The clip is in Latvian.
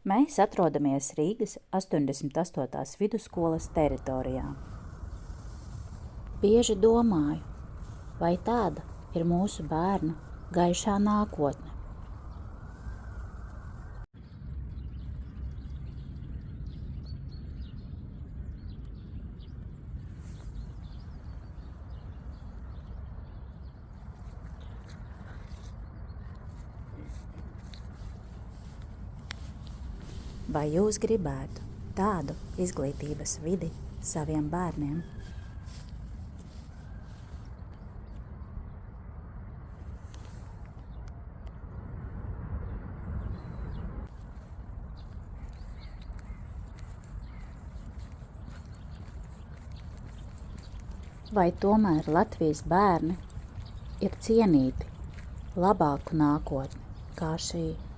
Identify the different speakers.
Speaker 1: Mēs atrodamies Rīgas 88. vidusskolas teritorijā. Bieži domāju, vai tāda ir mūsu bērnu gaišā nākotne. Vai jūs gribētu tādu izglītības vidi saviem bērniem? Vai tomēr Latvijas bērni ir cienīti labāku nākotni kā šī?